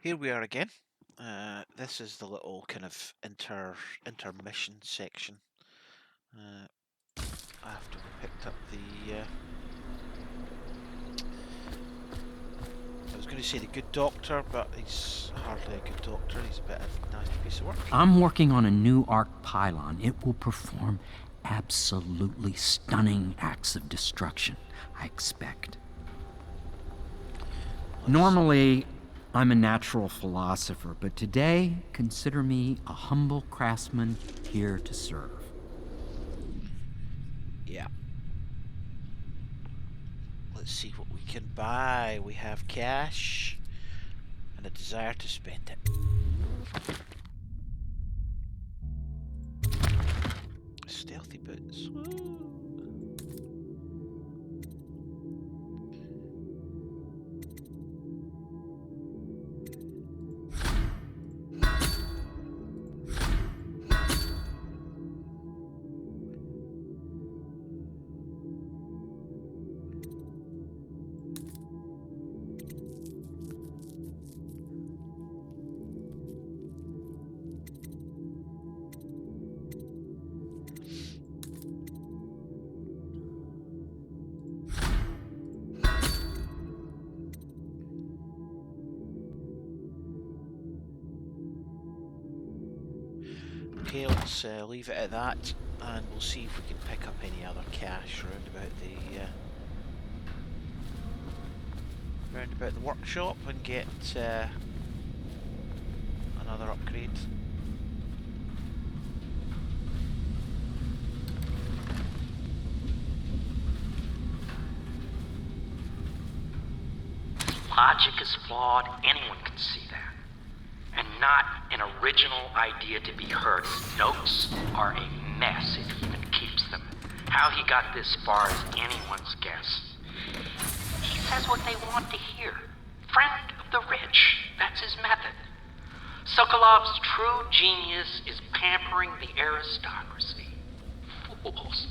Here we are again. This is the little kind of intermission section. After we picked up the, I was going to say the good doctor, but he's hardly a good doctor. He's a bit of a nasty piece of work. I'm working on a new arc pylon. It will perform absolutely stunning acts of destruction, I expect. Normally, I'm a natural philosopher, but today, consider me a humble craftsman here to serve. Yeah. Let's see what we can buy. We have cash and a desire to spend it. Stealthy boots. Woo. Okay, let's leave it at that, and we'll see if we can pick up any other cash round about the workshop and get another upgrade. Logic is flawed, anyone can see that. And not an original idea to be heard. Notes are a mess if he even keeps them. How he got this far is anyone's guess. He says what they want to hear. Friend of the rich, that's his method. Sokolov's true genius is pampering the aristocracy. Fools.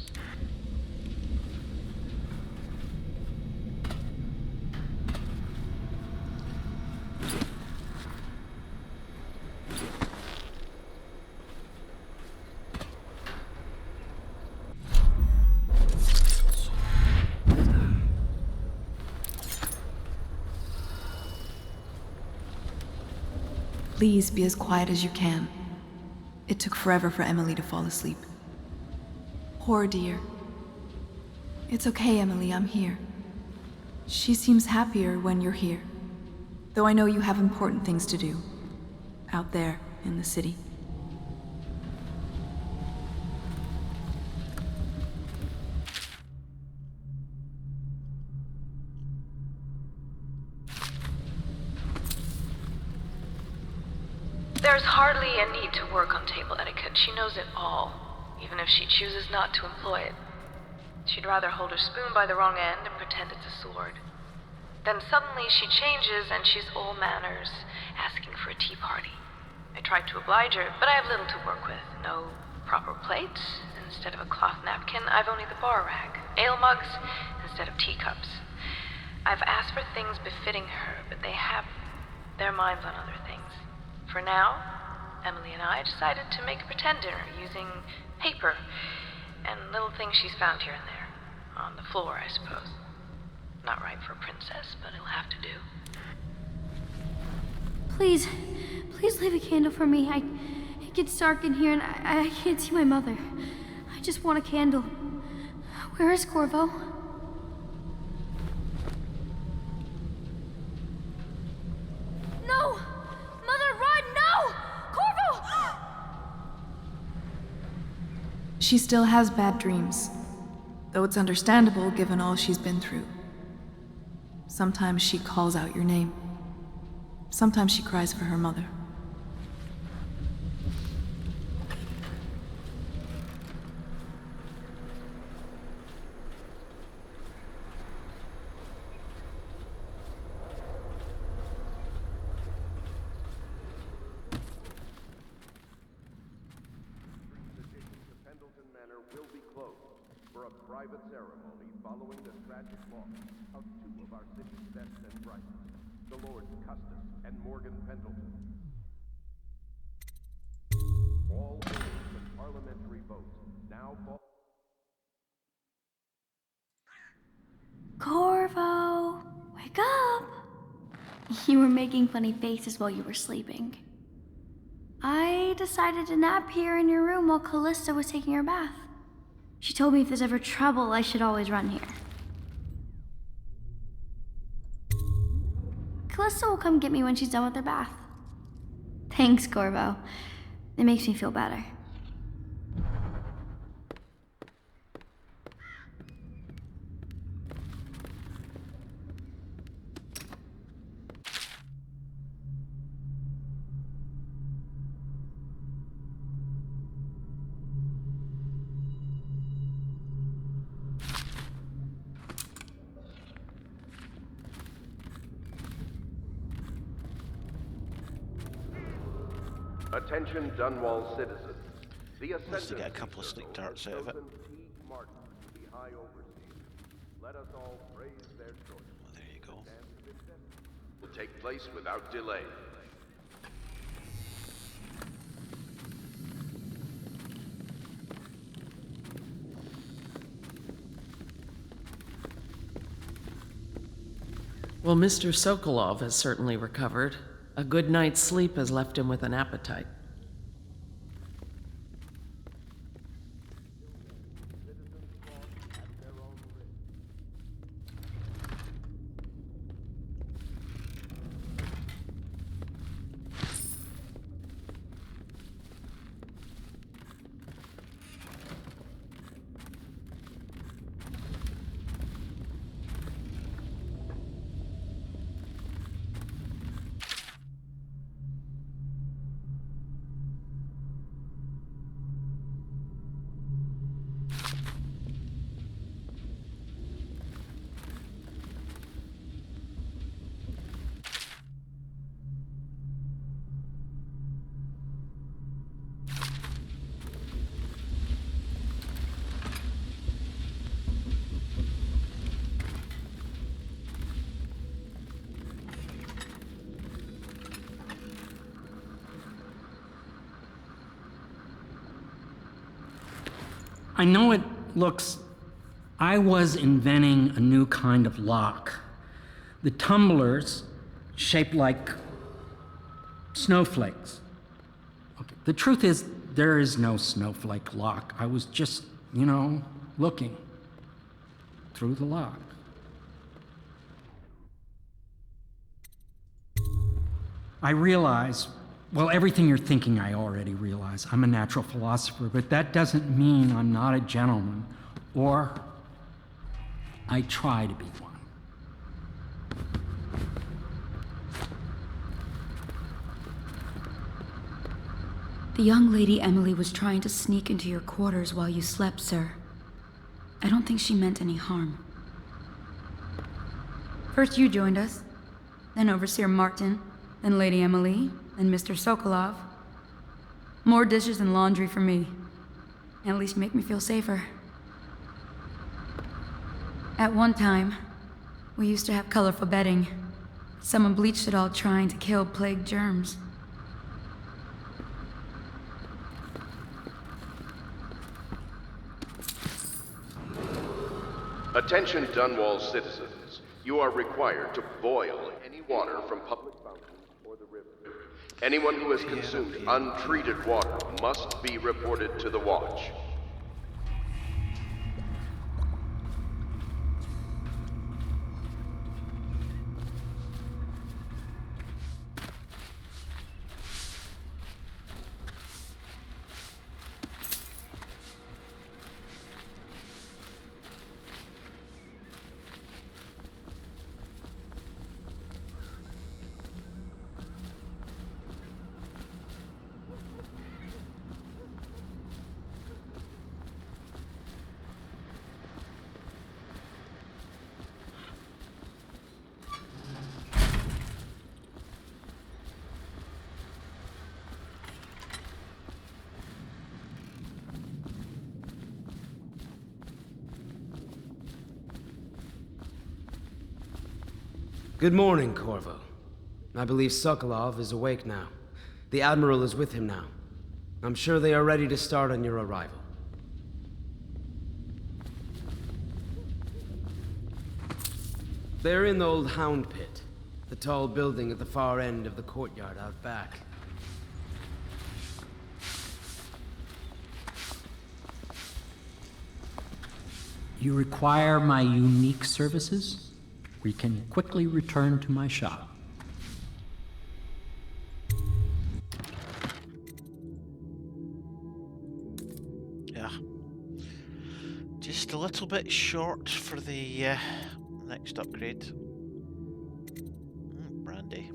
Please be as quiet as you can. It took forever for Emily to fall asleep. Poor dear. It's okay, Emily, I'm here. She seems happier when you're here. Though I know you have important things to do. Out there, in the city. There's hardly a need to work on table etiquette. She knows it all, even if she chooses not to employ it. She'd rather hold her spoon by the wrong end and pretend it's a sword. Then suddenly she changes and she's all manners, asking for a tea party. I tried to oblige her, but I have little to work with. No proper plates. Instead of a cloth napkin, I've only the bar rag. Ale mugs instead of teacups. I've asked for things befitting her, but they have their minds on other things. For now, Emily and I decided to make a pretend dinner using paper and little things she's found here and there. On the floor, I suppose. Not right for a princess, but it'll have to do. Please leave a candle for me. It gets dark in here and I can't see my mother. I just want a candle. Where is Corvo? No! Mother, run! No! Corvo! She still has bad dreams, though it's understandable given all she's been through. Sometimes she calls out your name. Sometimes she cries for her mother. Will be closed for a private ceremony following the tragic loss of two of our city's best and brightest. The Lords Custis and Morgan Pendleton. All votes and parliamentary votes now fall. Corvo, wake up! You were making funny faces while you were sleeping. I decided to nap here in your room while Callista was taking her bath. She told me if there's ever trouble, I should always run here. Callista will come get me when she's done with her bath. Thanks, Corvo. It makes me feel better. Attention Dunwall citizens. The At least they Ascendancy get a couple of Circle sneak darts has out of it. chosen Teague Martin to be High Overseer. Let us all praise their choice. Well, there you go. Will take place without delay. Well, Mr. Sokolov has certainly recovered. A good night's sleep has left him with an appetite. I know it looks... I was inventing a new kind of lock. The tumblers, shaped like snowflakes. Okay. The truth is, there is no snowflake lock. I was just, looking through the lock. I realize, well, everything you're thinking I already realize. I'm a natural philosopher, but that doesn't mean I'm not a gentleman, or I try to be one. The young lady Emily was trying to sneak into your quarters while you slept, sir. I don't think she meant any harm. First you joined us, then Overseer Martin, then Lady Emily, then Mr. Sokolov. More dishes and laundry for me. At least make me feel safer. At one time, we used to have colorful bedding. Someone bleached it all trying to kill plague germs. Attention Dunwall citizens. You are required to boil any water from public fountains or the river. Anyone who has consumed untreated water must be reported to the Watch. Good morning, Corvo. I believe Sokolov is awake now. The Admiral is with him now. I'm sure they are ready to start on your arrival. They're in the old Hound Pit, the tall building at the far end of the courtyard out back. You require my unique services? We can quickly return to my shop. Yeah. Just a little bit short for the next upgrade. Brandy.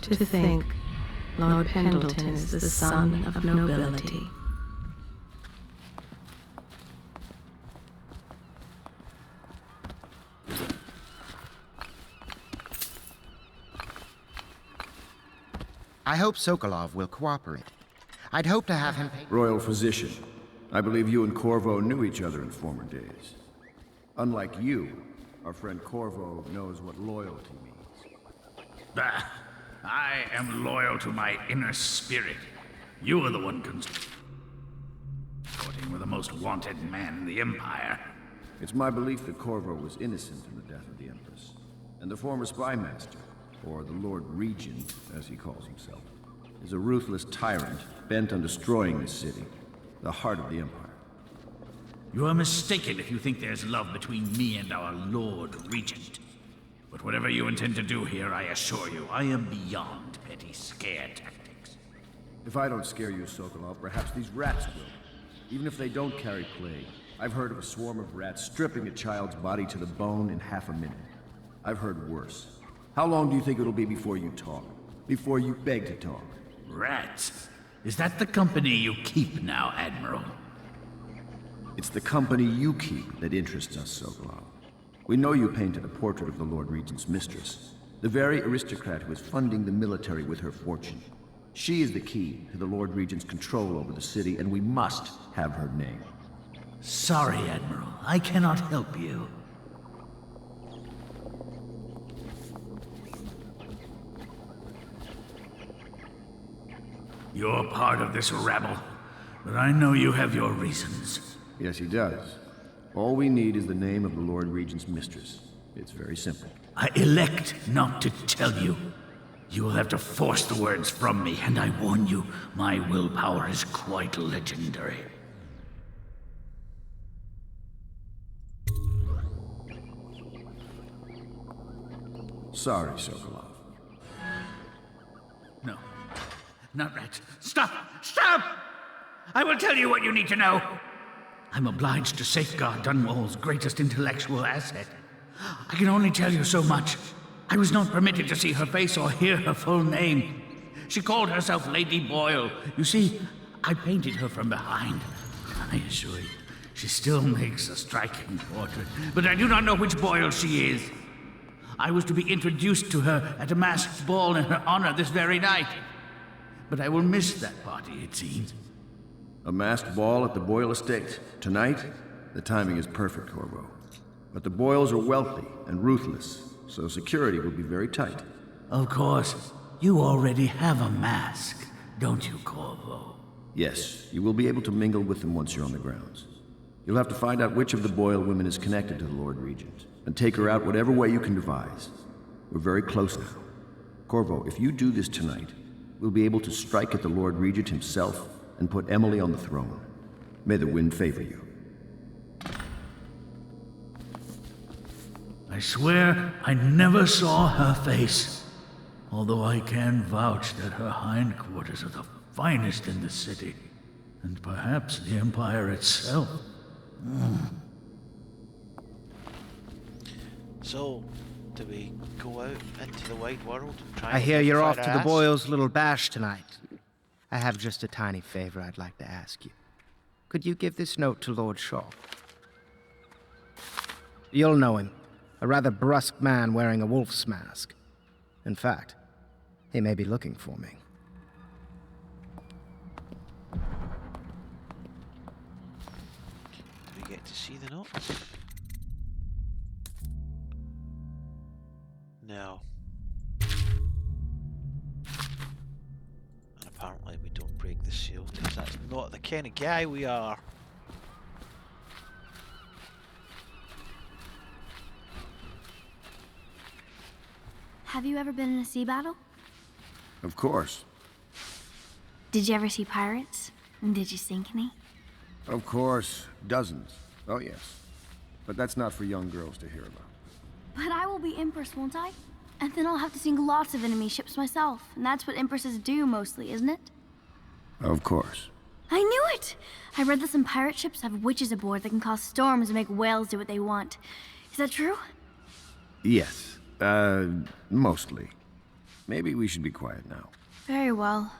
To think Lord Pendleton is the son of nobility. I hope Sokolov will cooperate. I'd hope to have him... Royal Physician, I believe you and Corvo knew each other in former days. Unlike you, our friend Corvo knows what loyalty means. Bah! I am loyal to my inner spirit. You are the one consorting with the most wanted man in the Empire. It's my belief that Corvo was innocent in the death of the Empress, and the former spy master, or the Lord Regent, as he calls himself, is a ruthless tyrant bent on destroying this city, the heart of the Empire. You are mistaken if you think there's love between me and our Lord Regent. But whatever you intend to do here, I assure you, I am beyond petty scare tactics. If I don't scare you, Sokolov, perhaps these rats will. Even if they don't carry plague, I've heard of a swarm of rats stripping a child's body to the bone in half a minute. I've heard worse. How long do you think it'll be before you talk? Before you beg to talk? Rats? Is that the company you keep now, Admiral? It's the company you keep that interests us, Sokolov. We know you painted a portrait of the Lord Regent's mistress, the very aristocrat who is funding the military with her fortune. She is the key to the Lord Regent's control over the city, and we must have her name. Sorry, Admiral. I cannot help you. You're part of this rabble, but I know you have your reasons. Yes, he does. All we need is the name of the Lord Regent's mistress. It's very simple. I elect not to tell you. You will have to force the words from me, and I warn you, my willpower is quite legendary. Sorry, Sokolov. No. Not rats. Stop! Stop! I will tell you what you need to know. I'm obliged to safeguard Dunwall's greatest intellectual asset. I can only tell you so much. I was not permitted to see her face or hear her full name. She called herself Lady Boyle. You see, I painted her from behind. I assure you, she still makes a striking portrait, but I do not know which Boyle she is. I was to be introduced to her at a masked ball in her honor this very night. But I will miss that party, it seems. A masked ball at the Boyle estate. Tonight? The timing is perfect, Corvo. But the Boyles are wealthy and ruthless, so security will be very tight. Of course. You already have a mask, don't you, Corvo? Yes, you will be able to mingle with them once you're on the grounds. You'll have to find out which of the Boyle women is connected to the Lord Regent, and take her out whatever way you can devise. We're very close now. Corvo, if you do this tonight, we'll be able to strike at the Lord Regent himself and put Emily on the throne. May the wind favor you. I swear I never saw her face. although I can vouch that her hindquarters are the finest in the city, and perhaps the Empire itself. So, do we go out into the wide world and try I and hear you're off identify to our the ass? Boyles' little bash tonight. I have just a tiny favor I'd like to ask you. Could you give this note to Lord Shaw? You'll know him. A rather brusque man wearing a wolf's mask. In fact, he may be looking for me. Do we get to see the notes? No. And apparently we don't break the seal, because that's not the kind of guy we are. Have you ever been in a sea battle? Of course. Did you ever see pirates? And did you sink any? Of course. Dozens. Oh, yes. But that's not for young girls to hear about. But I will be Empress, won't I? And then I'll have to sink lots of enemy ships myself. And that's what Empresses do mostly, isn't it? Of course. I knew it! I read that some pirate ships have witches aboard that can cause storms and make whales do what they want. Is that true? Yes. Mostly. Maybe we should be quiet now. Very well.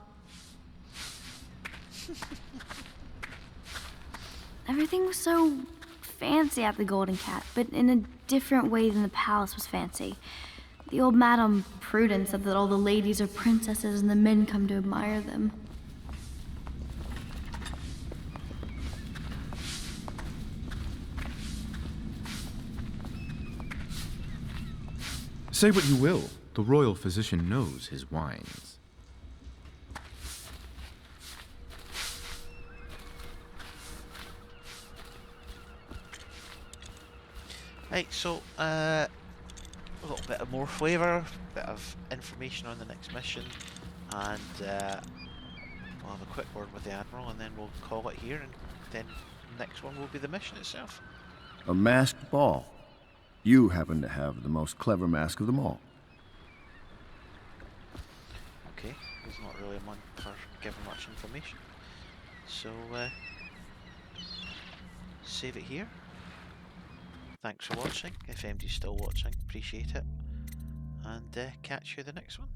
Everything was so fancy at the Golden Cat, but in a different way than the palace was fancy. The old Madame Prudence said that all the ladies are princesses and the men come to admire them. Say what you will, the royal physician knows his wines. Right, so a little bit of more flavour, a bit of information on the next mission, and we'll have a quick word with the Admiral, and then we'll call it here, and then the next one will be the mission itself. A masked ball. You happen to have the most clever mask of them all. Okay, he's not really one for giving much information. So, save it here. Thanks for watching. If MD's still watching, appreciate it. And catch you the next one.